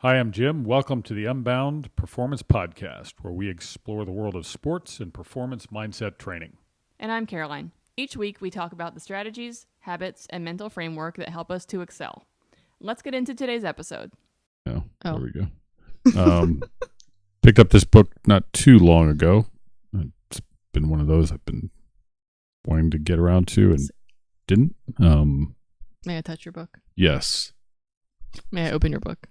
Hi, I'm Jim. Welcome to the Unbound Performance Podcast, where we explore the world of sports and performance mindset training. And I'm Caroline. Each week we talk about the strategies, habits, and mental framework that help us to excel. Let's get into today's episode. There we go. Picked up this book not too long ago. It's been one of those I've been wanting to get around to and didn't. May I touch your book? Yes. May I open your book?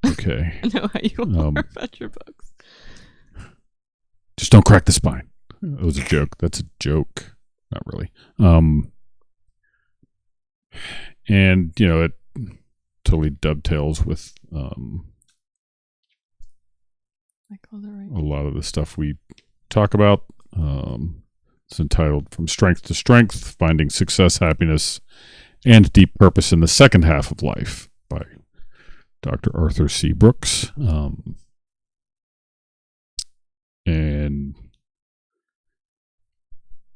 Okay. I know how you are about your books. Just don't crack the spine. It was a joke. That's a joke. Not really. And, you know, it totally dovetails with I called it right. a lot of the stuff we talk about. It's entitled From Strength to Strength, Finding Success, Happiness, and Deep Purpose in the Second Half of Life by Dr. Arthur C. Brooks. And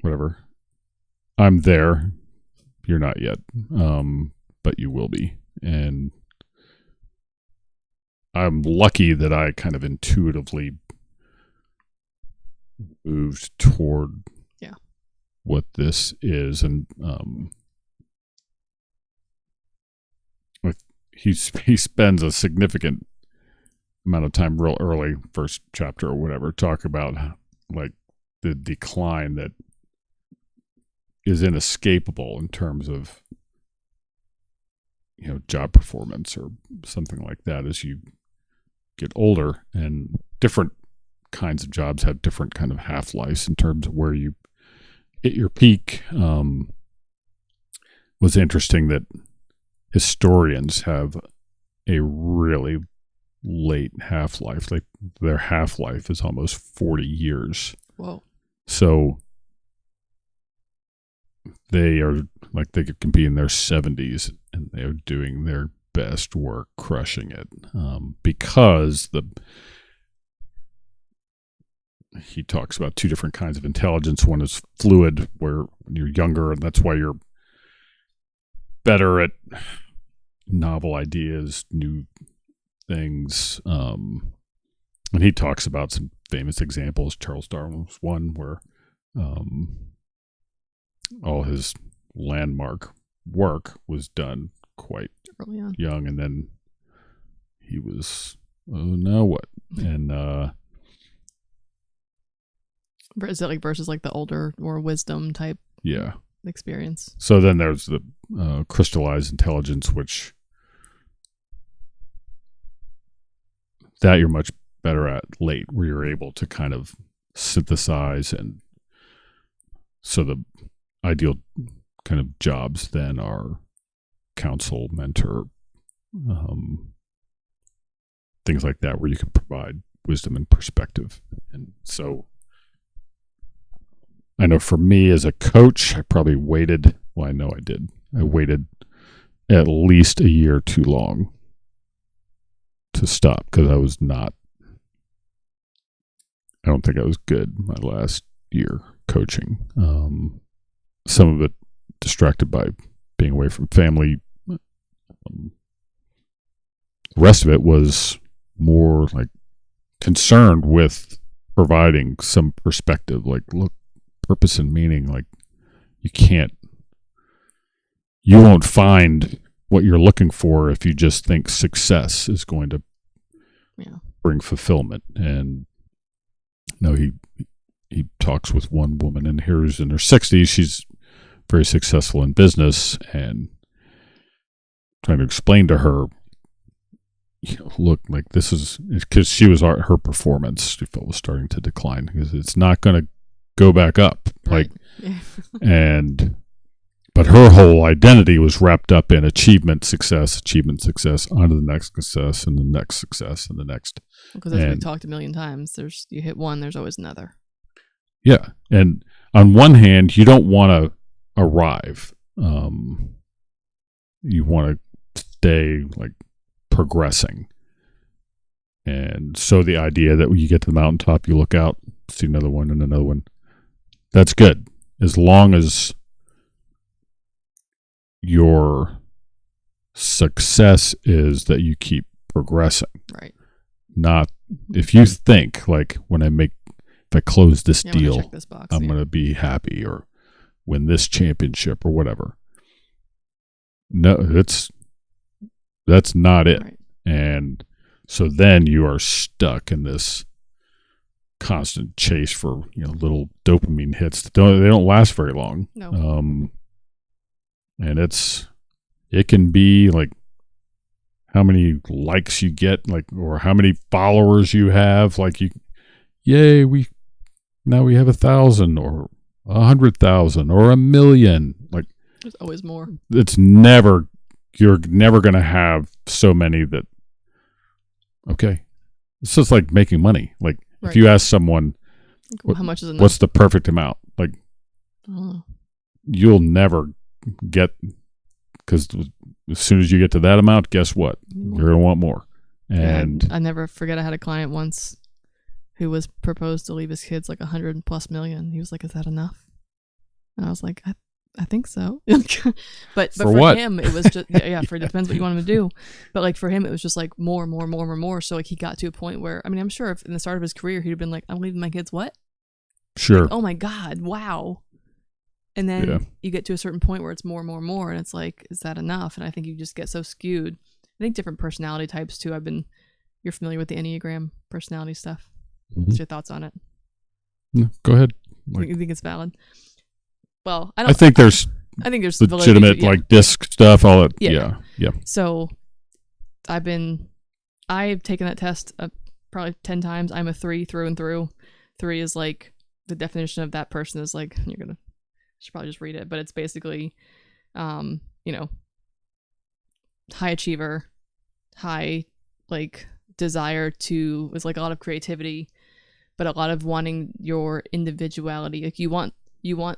whatever. I'm there. You're not yet. But you will be. And I'm lucky that I kind of intuitively moved toward what this is. And he spends a significant amount of time real early, first chapter or whatever, talk about like the decline that is inescapable in terms of, you know, job performance or something like that as you get older. And different kinds of jobs have different kind of half-lives in terms of where you hit your peak. Was interesting that historians have a really late half-life. Like their half-life is almost 40 years. Whoa. So they are like, they can be in their 70s and they're doing their best work, crushing it, because he talks about two different kinds of intelligence. One is fluid, where when you're younger, and that's why you're better at novel ideas, new things. And he talks about some famous examples. Charles Darwin was one where all his landmark work was done quite early on, young, and then he was, oh, now what? And is it like versus like the older, more wisdom type experience? So then there's the crystallized intelligence, which that you're much better at late, where you're able to kind of synthesize. And so the ideal kind of jobs then are counsel, mentor, things like that, where you can provide wisdom and perspective. And so I know for me as a coach, I probably waited, well, I know I did. I waited at least a year too long to stop, because I don't think I was good my last year coaching. Some of it distracted by being away from family. The rest of it was more like concerned with providing some perspective, like, look, purpose and meaning. Like, you won't find what you're looking for if you just think success is going to bring fulfillment. And he talks with one woman in here who's in her 60s. She's very successful in business, and trying to explain to her, look, like, this is because her performance, she felt, was starting to decline, because it's not going to go back up. Right. But her whole identity was wrapped up in achievement, success, on to the next success, and the next success, and the next. Because as we've talked a million times, you hit one, there's always another. Yeah. And on one hand, you don't want to arrive. You want to stay like progressing. And so the idea that when you get to the mountaintop, you look out, see another one and another one. That's good, as long as your success is that you keep progressing. Right. Not if you think like if I close this deal, check this box, I'm going to be happy or win this championship or whatever. No, that's not it. Right. And so then you are stuck in this constant chase for little dopamine hits that don't last very long. No. And it can be like how many likes you get, like, or how many followers you have. Like yay, we have 1,000 or 100,000 or 1,000,000. Like there's always more. You're never going to have so many that. Okay, it's just like making money. Like if you ask someone, how much is enough? What's the perfect amount? Like you'll never get, because as soon as you get to that amount, guess what? You're going to want more. And I never forget I had a client once who was proposed to leave his kids like 100+ million. He was like, is that enough? And I was like, I think so. but for what? him, it was just, it depends what you want him to do. But like for him, it was just like more. So like he got to a point where, I mean, I'm sure if in the start of his career, he'd have been like, I'm leaving my kids what? Sure. Like, oh my God, wow. And then you get to a certain point where it's more. And it's like, is that enough? And I think you just get so skewed. I think different personality types too. You're familiar with the Enneagram personality stuff. Mm-hmm. What's your thoughts on it? No, go ahead. You think it's valid? Well, I think there's legitimate like disc stuff, all that. Yeah. So I've taken that test probably 10 times. I'm a 3 through and through. 3 is like the definition of that person is like, should probably just read it, but it's basically, high achiever, high like desire to, is like a lot of creativity, but a lot of wanting your individuality. Like you want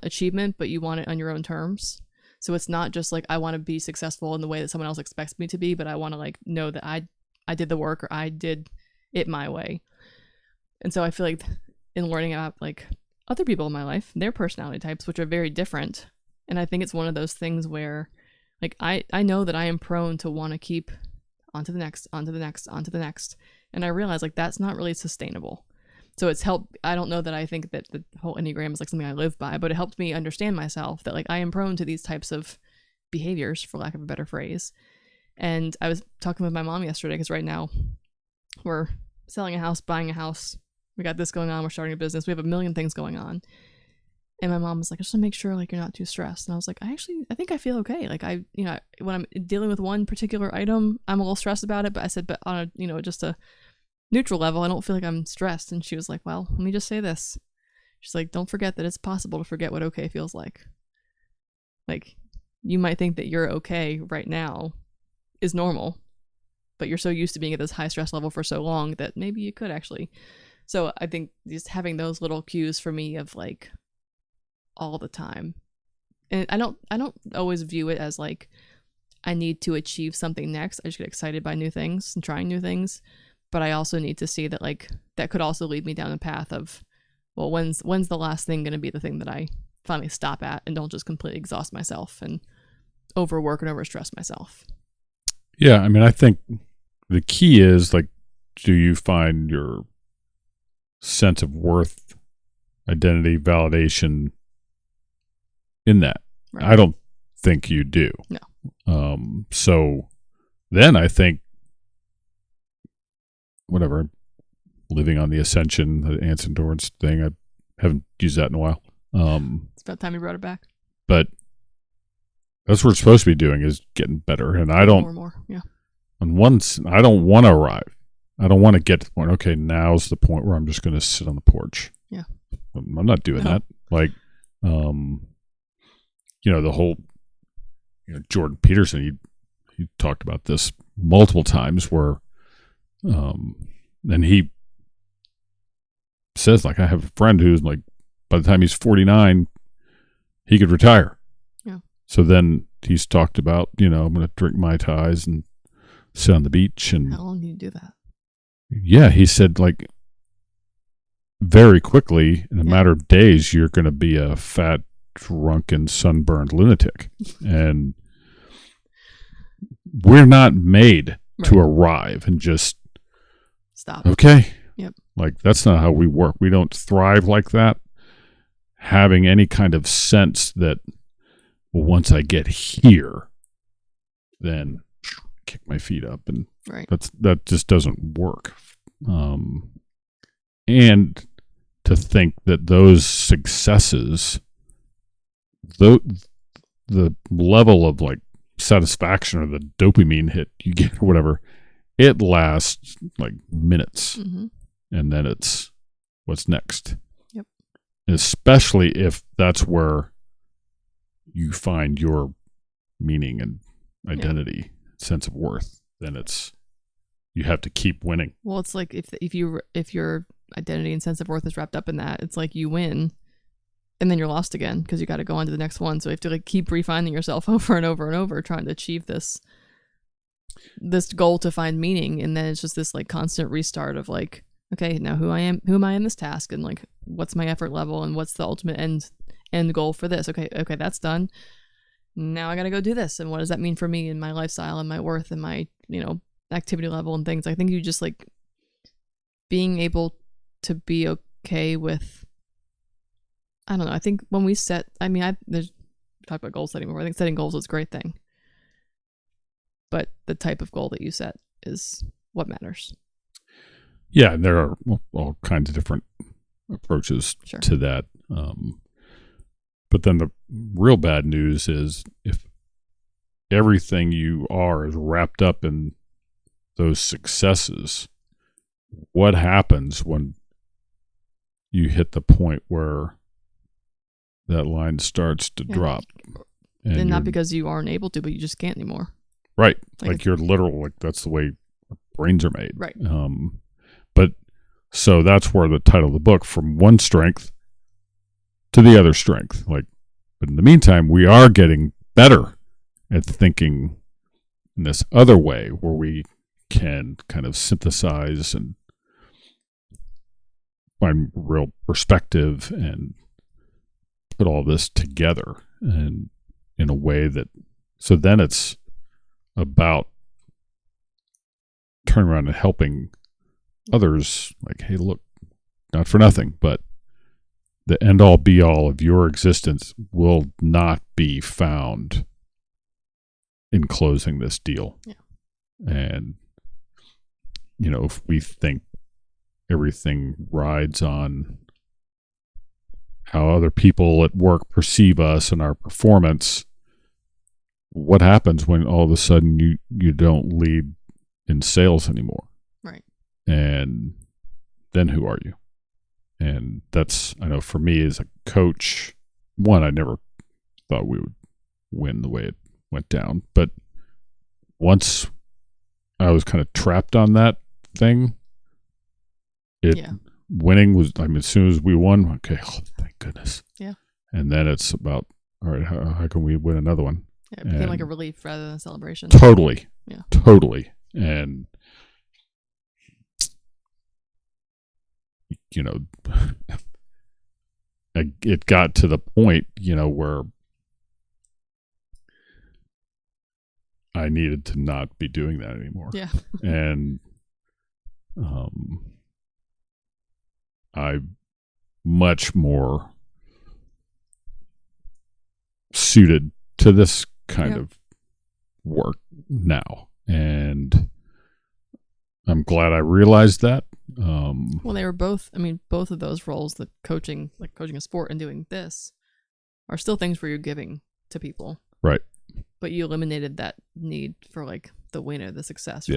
achievement, but you want it on your own terms. So it's not just like I want to be successful in the way that someone else expects me to be, but I want to like know that I did the work, or I did it my way. And so I feel like in learning about like other people in my life, their personality types, which are very different, and I think it's one of those things where like I know that I am prone to want to keep onto the next, and I realize like that's not really sustainable. So it's helped. I don't know that I think that the whole Enneagram is like something I live by, but it helped me understand myself that like I am prone to these types of behaviors, for lack of a better phrase. And I was talking with my mom yesterday because right now we're selling a house, buying a house. We got this going on. We're starting a business. We have a million things going on. And my mom was like, I just want to make sure like you're not too stressed. And I was like, I think I feel okay. Like when I'm dealing with one particular item, I'm a little stressed about it. But I said, but on a, just a neutral level, I don't feel like I'm stressed. And she was like, well, let me just say this. She's like, don't forget that it's possible to forget what okay feels like. Like you might think that you're okay right now is normal, but you're so used to being at this high stress level for so long that maybe you could actually. So I think just having those little cues for me of like all the time. And I don't always view it as like I need to achieve something next. I just get excited by new things and trying new things. But I also need to see that like that could also lead me down the path of, well, when's the last thing going to be the thing that I finally stop at and don't just completely exhaust myself and overwork and overstress myself. Yeah, I mean, I think the key is like, do you find your sense of worth, identity, validation in that? Right. I don't think you do. No. So then I think whatever, living on the ascension, the Anson Dorrance thing, I haven't used that in a while. It's about time you brought it back. But that's what we're supposed to be doing, is getting better. And I don't, more. Yeah. On once, I don't want to arrive. I don't want to get to the point, okay, now's the point where I'm just going to sit on the porch. Yeah. I'm not doing that. Like, the whole, Jordan Peterson, he talked about this multiple times where, and he says, like, I have a friend who's like, by the time he's 49, he could retire. Yeah. So then he's talked about, I'm going to drink Mai Tais and sit on the beach. And how long do you do that? Yeah, he said, like, very quickly, in a matter of days, you're going to be a fat, drunken, sunburned lunatic. And we're not made to arrive and just stop. Okay. Yep. Like, that's not how we work. We don't thrive like that. Having any kind of sense that, well, once I get here, then kick my feet up, and that just doesn't work. And to think that those successes, the level of like satisfaction or the dopamine hit you get or whatever, it lasts like minutes, and then it's what's next. Yep. Especially if that's where you find your meaning and identity, sense of worth, then you have to keep winning. Well, it's like if your identity and sense of worth is wrapped up in that, it's like you win and then you're lost again because you got to go on to the next one. So you have to like keep refining yourself over and over and over, trying to achieve this goal to find meaning. And then it's just this like constant restart of like, okay, now who am I in this task, and like what's my effort level, and what's the ultimate end goal for this. Okay, that's done. Now I got to go do this, and what does that mean for me and my lifestyle and my worth and my activity level and things. I think you just like being able to be okay with, I don't know, I think when we set, there's talk about goal setting before. I think setting goals is a great thing, but the type of goal that you set is what matters. Yeah, there are all kinds of different approaches to that. But then the real bad news is if everything you are is wrapped up in those successes, what happens when you hit the point where that line starts to drop? And not because you aren't able to, but you just can't anymore. Right. Like you're literal, like that's the way brains are made. Right. But so that's where the title of the book, From One Strength to the Other Strength. Like, but in the meantime, we are getting better at thinking in this other way where we can kind of synthesize and find real perspective and put all this together and in a way that, so then it's about turning around and helping others, like, hey, look, not for nothing, but the end all be all of your existence will not be found in closing this deal. Yeah. And, if we think everything rides on how other people at work perceive us and our performance, what happens when all of a sudden you don't lead in sales anymore? Right. And then who are you? And that's, I know for me as a coach, one, I never thought we would win the way it went down. But once I was kind of trapped on that thing, winning was, as soon as we won, okay, thank goodness. Yeah. And then it's about, all right, how can we win another one? Yeah, it became like a relief rather than a celebration. Totally. Yeah. Totally. And it got to the point, where I needed to not be doing that anymore. Yeah. And I'm much more suited to this kind of work now. And I'm glad I realized that. Well, they were both, both of those roles, the coaching, like coaching a sport and doing this, are still things where you're giving to people. Right. But you eliminated that need for like the winner, the success.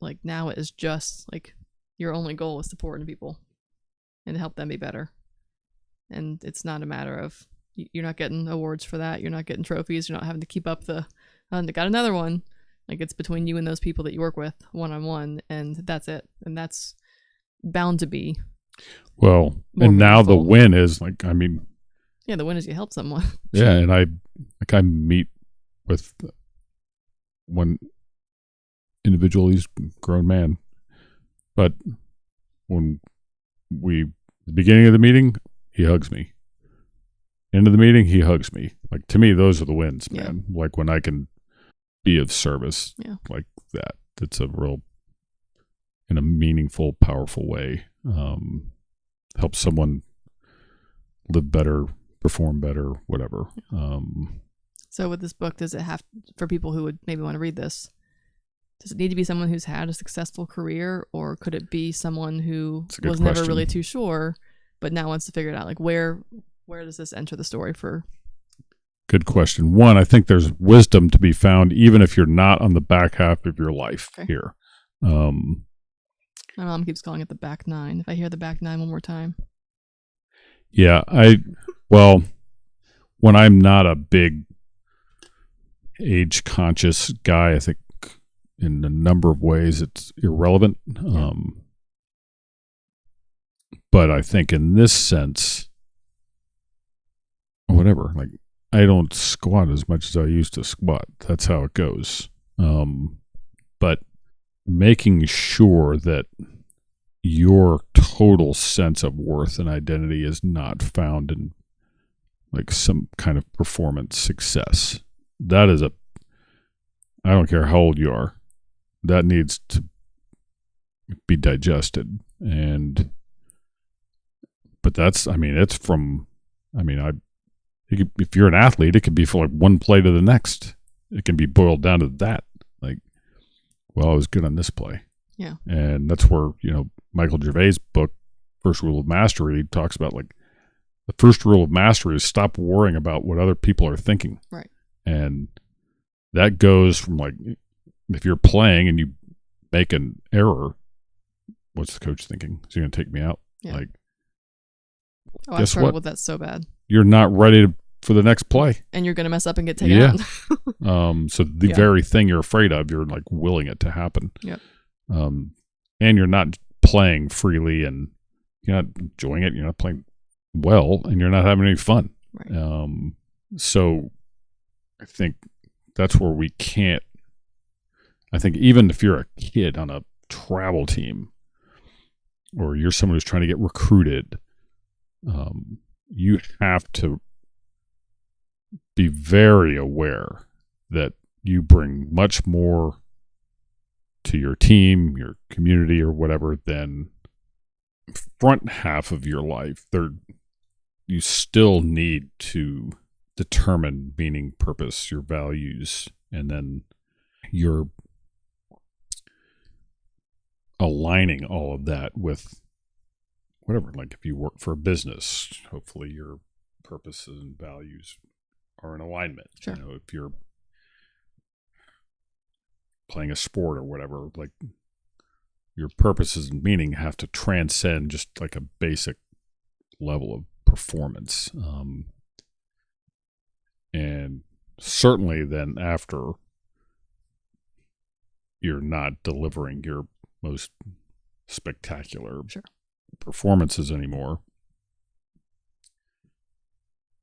Like now it is just like your only goal is supporting people and help them be better. And it's not a matter of, you're not getting awards for that. You're not getting trophies. You're not having to keep up they got another one. Like it's between you and those people that you work with one-on-one, and that's it. And that's bound to be. Well, and now the win is like, yeah, the win is you help someone. Yeah. And I meet with one individual, he's a grown man, but when the beginning of the meeting, he hugs me. End of the meeting, he hugs me. Like, to me, those are the wins, man. Yeah. Like when I can be of service like that. that's a real, in a meaningful, powerful way, help someone live better, perform better, whatever. So with this book, does it have, for people who would maybe want to read this, does it need to be someone who's had a successful career, or could it be someone who was never really too sure, but now wants to figure it out? Like where does this enter the story for? Good question. One, I think there's wisdom to be found even if you're not on the back half of your life here. My mom keeps calling it the back nine. If I hear the back nine one more time. Yeah, well, when I'm not a big age conscious guy, I think in a number of ways it's irrelevant. But I think in this sense, whatever, like I don't squat as much as I used to squat. That's how it goes. But making sure that your total sense of worth and identity is not found in like some kind of performance success. That is I don't care how old you are, that needs to be digested. But that's, it's from, if you're an athlete, it could be for like one play to the next. It can be boiled down to that. Like, well, I was good on this play. Yeah. And that's where, Michael Gervais' book, First Rule of Mastery, talks about like the first rule of mastery is stop worrying about what other people are thinking. Right. And that goes from like, if you're playing and you make an error, what's the coach thinking? Is he going to take me out? Yeah. Like, I struggled with that so bad. You're not ready for the next play. And you're going to mess up and get taken out. So the very thing you're afraid of, you're like willing it to happen. Yep. And you're not playing freely and you're not enjoying it. You're not playing well and you're not having any fun. Right. So I think that's where we can't, I think even if you're a kid on a travel team or you're someone who's trying to get recruited, you have to be very aware that you bring much more to your team, your community, or whatever than front half of your life. You still need to determine meaning, purpose, your values, and then you're aligning all of that with whatever. Like if you work for a business, hopefully your purposes and values are in alignment. Sure. If you're playing a sport or whatever, like your purposes and meaning have to transcend just like a basic level of performance. And certainly then after you're not delivering your most spectacular performances anymore,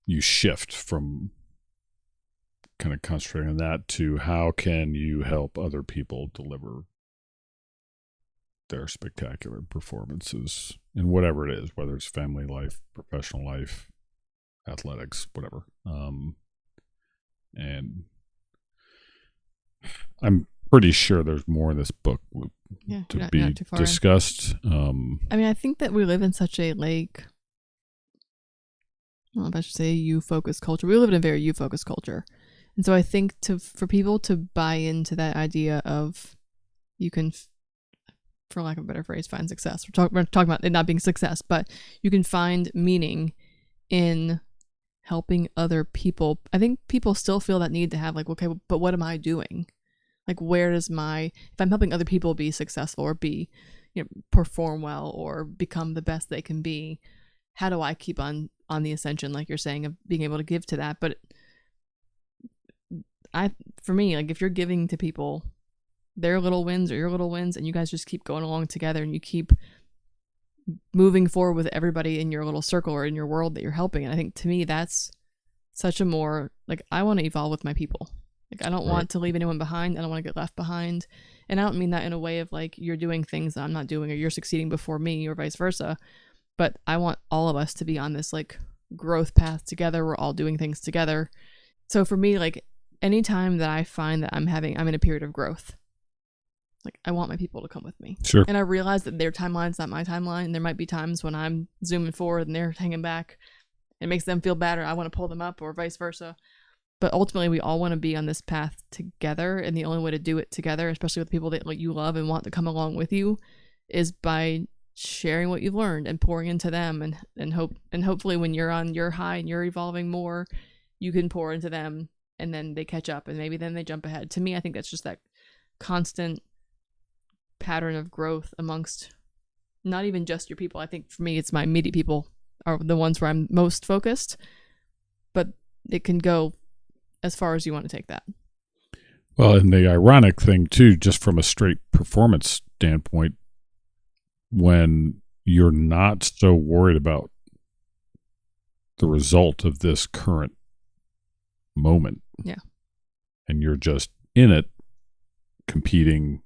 you shift from kind of concentrating on that to how can you help other people deliver their spectacular performances in whatever it is, whether it's family life, professional life, athletics, whatever. And I'm pretty sure there's more in this book to be discussed. I think that we live in such a I don't know if I should say you-focused culture. We live in a very you-focused culture. And so I think for people to buy into that idea of you can, for lack of a better phrase, find success. We're talking about it not being success, but you can find meaning in helping other people. I think people still feel that need to have like, okay, but what am I doing? Like, where does if I'm helping other people be successful or be, perform well or become the best they can be, how do I keep on the ascension, like you're saying, of being able to give to that? But for me, like if you're giving to people their little wins or your little wins and you guys just keep going along together and you keep moving forward with everybody in your little circle or in your world that you're helping, and I think to me that's such a more like, I want to evolve with my people. Like I don't want to leave anyone behind. I don't want to get left behind. And I don't mean that in a way of like you're doing things that I'm not doing or you're succeeding before me or vice versa. But I want all of us to be on this like growth path together. We're all doing things together. So for me, like anytime that I find that I'm in a period of growth, Like, I want my people to come with me. Sure. And I realize that their timeline's not my timeline. And there might be times when I'm zooming forward and they're hanging back. It makes them feel bad, or I want to pull them up, or vice versa. But ultimately, we all want to be on this path together. And the only way to do it together, especially with people that like you love and want to come along with you, is by sharing what you've learned and pouring into them. And hopefully when you're on your high and you're evolving more, you can pour into them, and then they catch up, and maybe then they jump ahead. To me, I think that's just that constant pattern of growth amongst not even just your people. I think for me, it's my immediate people are the ones where I'm most focused, but it can go as far as you want to take that. Well, and the ironic thing too, just from a straight performance standpoint, when you're not so worried about the result of this current moment, yeah, and you're just in it, competing,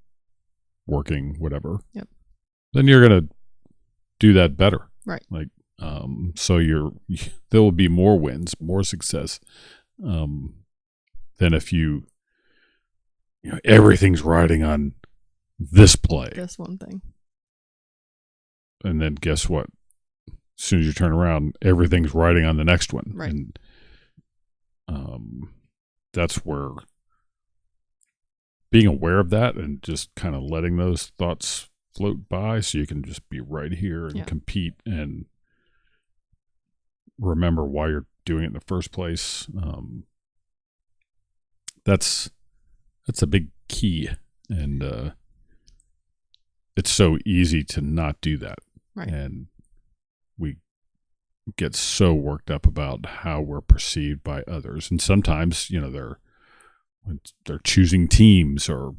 working, whatever, yep, then you're going to do that better. Right. Like, so there will be more wins, more success, than if everything's riding on this play. This one thing. And then guess what? As soon as you turn around, everything's riding on the next one. Right. And that's where being aware of that and just kind of letting those thoughts float by, so you can just be right here and compete and remember why you're doing it in the first place. That's a big key, and it's so easy to not do that. Right. And we get so worked up about how we're perceived by others, and sometimes they're choosing teams or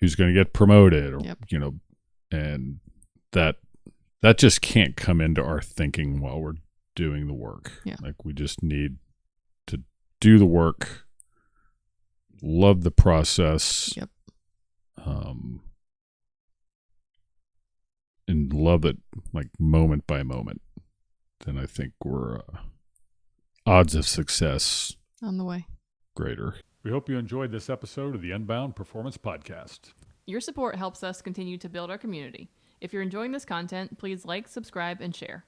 who's going to get promoted, or and that just can't come into our thinking while we're doing the work. Yeah. Like, we just need to do the work, love the process, yep, and love it like moment by moment. Then I think we're odds of success on the way greater. We hope you enjoyed this episode of the Unbound Performance Podcast. Your support helps us continue to build our community. If you're enjoying this content, please like, subscribe, and share.